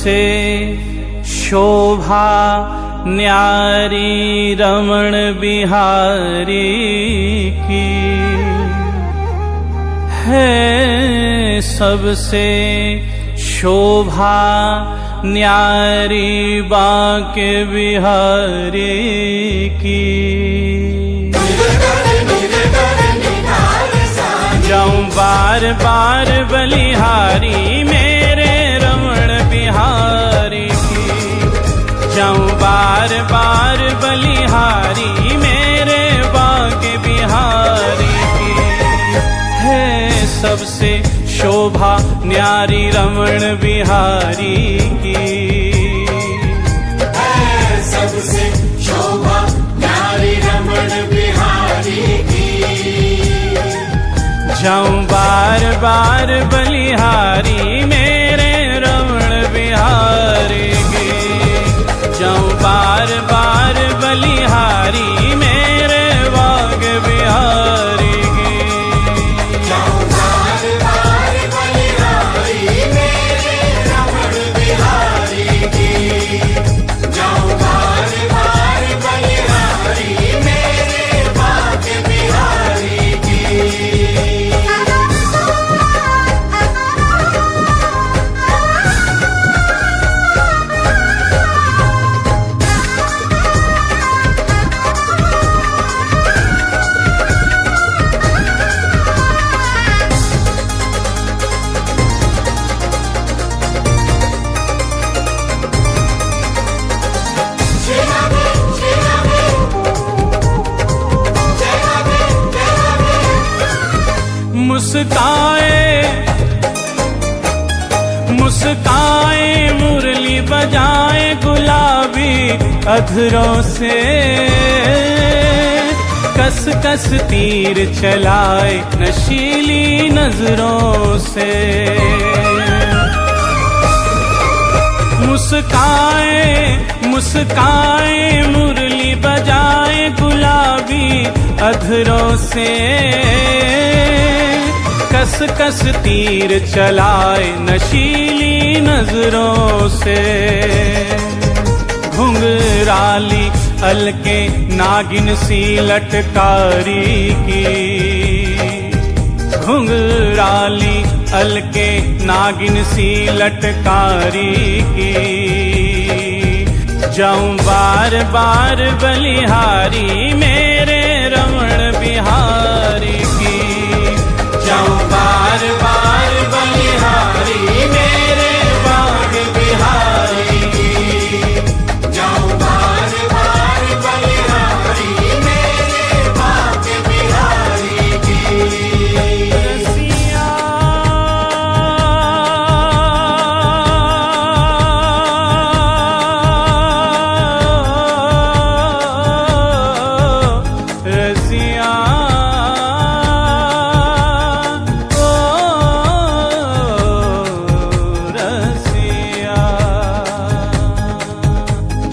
सबसे शोभा न्यारी रमण बिहारी की है। सबसे शोभा न्यारी बांके बिहारी की। जाऊं बार बार बलिहारी मेरे रमण बिहारी की। जाऊं बार बार बलिहारी मेरे बांके बिहारी की है। सबसे शोभा न्यारी रमण बिहारी की है। सबसे शोभा न्यारी रमण बिहारी की। जाऊं बार बार बलिहारी मेरे रमण बिहारी की। जाऊं बार बार बलिहारी मेरे बाग बिहारी की। जाऊं बार बार बलिहारी मेरे रमण बिहारी की। जाऊं बार बार बलिहारी मेरे बाग बिहारी की। मुस्काए मुरली बजाए गुलाबी अधरों से। कस कस तीर चलाए नशीली नजरों से। मुस्काए मुरली बजाए गुलाबी अधरों से। कस कस तीर चलाए नशीली नजरों से। घुंघराली अलके नागिन सी लटकारी की। घुंघराली अलके नागिन सी लटकारी की। जाऊं बार बार बलिहारी मेरे रमण बिहारी की। जाऊं बार बार बलिहारी मेरे बाग बिहारी की। जाऊं बार बार बलिहारी मेरे बाग बिहारी की। रसिया रसिया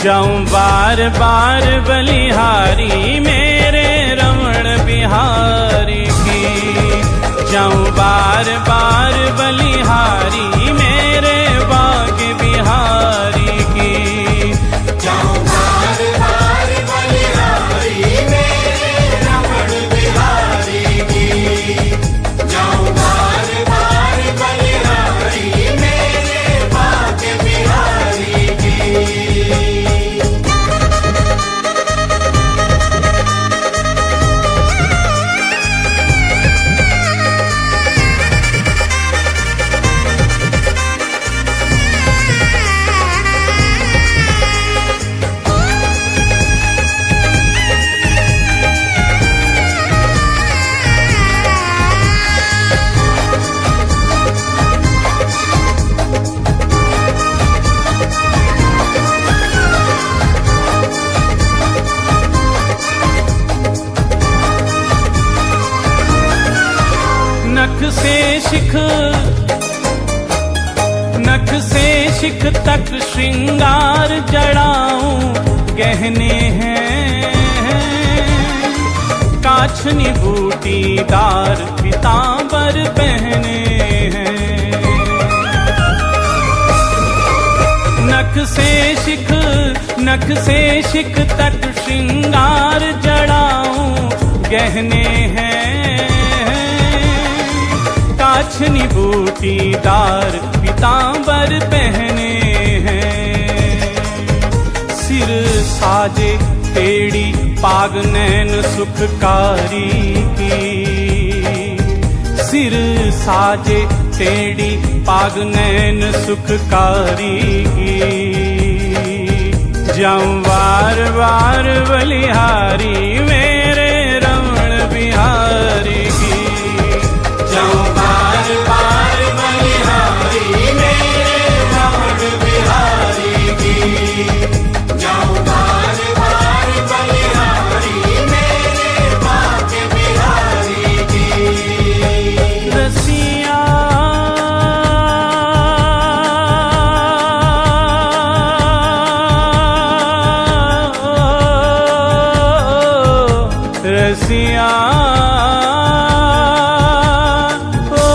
जाऊं बार बार बलिहारी मेरे रमण बिहारी की। जाऊं बार बार बलिहारी मेरे बाग बिहारी की। जाऊं बार बार बलिहारी मेरे रमण बिहारी की। जाऊं बार बार बलिहारी मेरे बाग बिहारी की। नख से शिख तक श्रृंगार जड़ाऊं गहने हैं। काछनी बूटीदार पीतांबर पहने हैं। नख से शिख तक श्रृंगार जड़ाऊं गहने हैं। काछनी बूटीदार पीतांबर पहने हैं। सिर साजे टेढ़ी पाग नैन सुखकारी की। सिर साजे टेढ़ी पाग नैन सुखकारी की। जाऊं बार बार बलिहारी मेरे रमण बिहारी की। जाऊं बार बार बलिहारी मेरे रमण बिहारी की। जाऊं बार बार बलिहारी मेरे भाग्य बिहारी की। रसिया रसिया ओ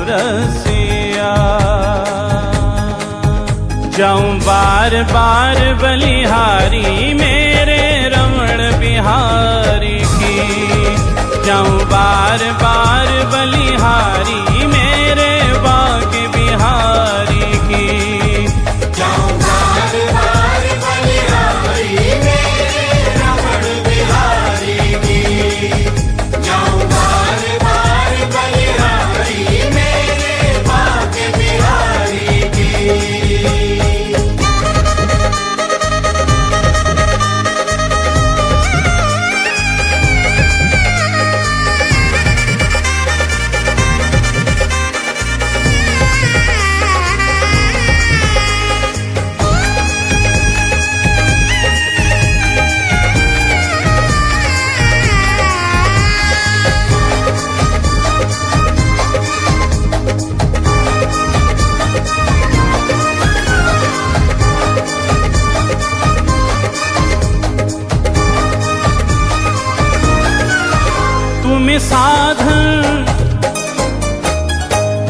रसिया। जाऊं बार बार बलिहारी मेरे रमण बिहारी की। जाऊं बार बार बलिहारी मेरे भाग्य बिहारी की। जाऊं बार बार बलिहारी मेरे रमण बिहारी की। जाऊं बार बार बलिहारी मेरे भाग्य बिहारी की।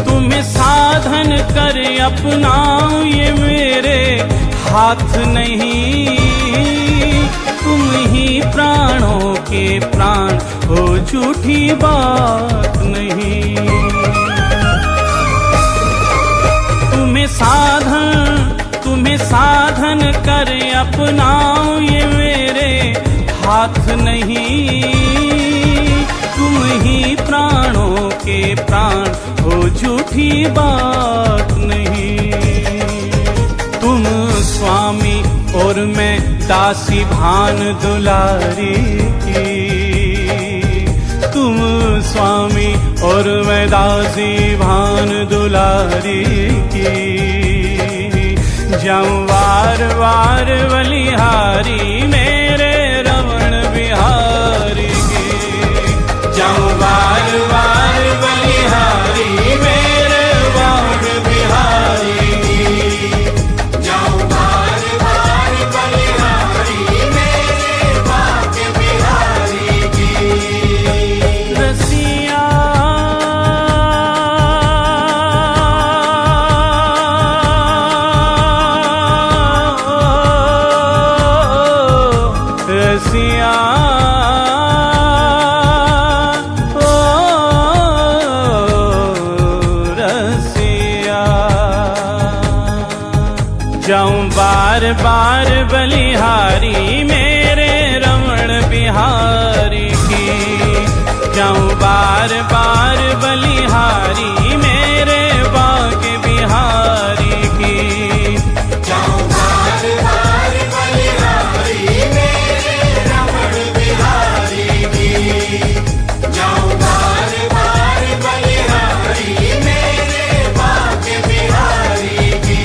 तुम्हें साधन कर अपनाऊं ये मेरे हाथ नहीं। तुम ही प्राणों के प्राण हो झूठी बात नहीं। तुम्हें साधन कर अपनाऊं ये मेरे हाथ नहीं। तुम ही प्राणों के प्राण हो झूठी बात नहीं। तुम स्वामी और मैं दासी भान दुलारी की। तुम स्वामी और मैं दासी भान दुलारी की। जाऊं बार बार बलिहारी मेरे रमण बिहारी की। जाऊं बार बार बलिहारी मेरे रमण बिहारी की। जाऊं बार बार बलिहारी मेरे भाग्य बिहारी की। रसिया रसिया जाऊं बार बार बलिहारी मेरे रमण बिहारी की। जाऊं बार बार बलिहारी मेरे भाग्य बिहारी की। जाऊं बार बार बलिहारी मेरे रमण बिहारी की। जाऊं बार बार बलिहारी मेरे भाग्य बिहारी की।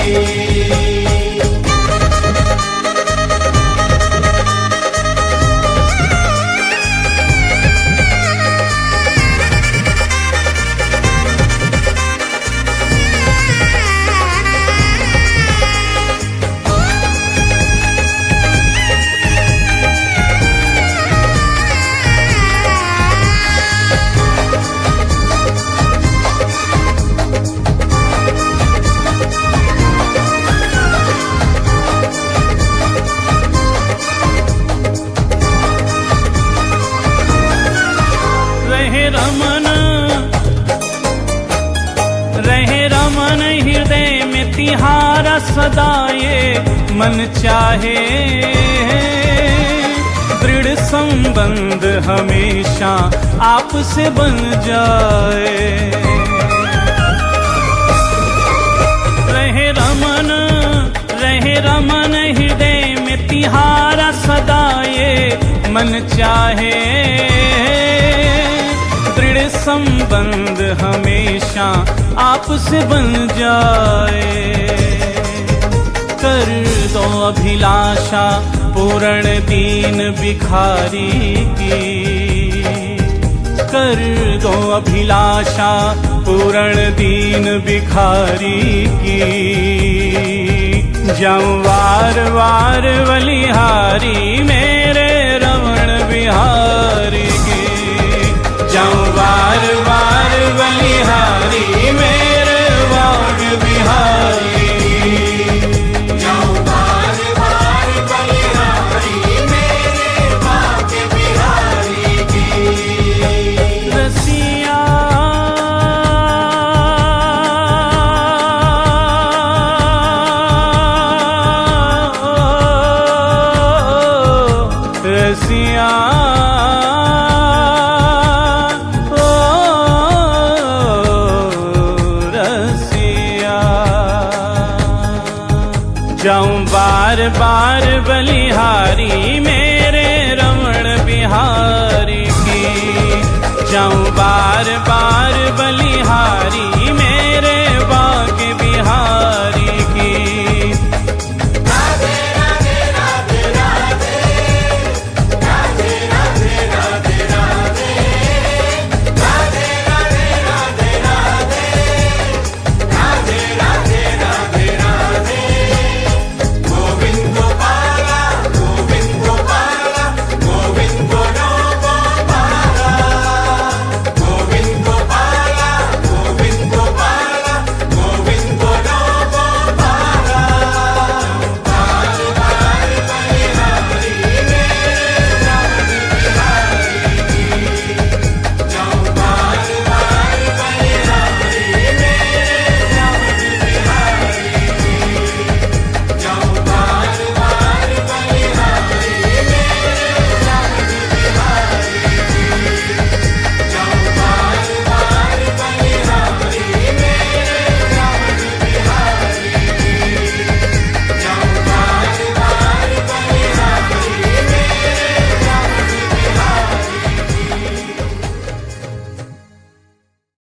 रमन हृदय में तिहारा सदा ये मन चाहे, दृढ़ संबंध हमेशा आपसे बन जाए। रहे रमन हृदय में तिहारा सदा ये मन चाहे, दृढ़ संबंध हमेशा आपसे बन जाए। कर दो अभिलाषा पूर्ण दीन भिखारी की, कर दो अभिलाषा पूर्ण दीन भिखारी की। जाऊं वार वार बलिहारी मेरे रमण बिहारी की, जाऊं वार वार बलिहारी मेरे वाग बिहारी की, जाऊं वार वार बलिहारी मेरे वाग बिहारी की। रसिया रसिया ओ रसिया, जाऊं बार बार बलिहारी मेरे रमण बिहारी की, जाऊं बार बार बलिहारी मेरे बाग बिहारी।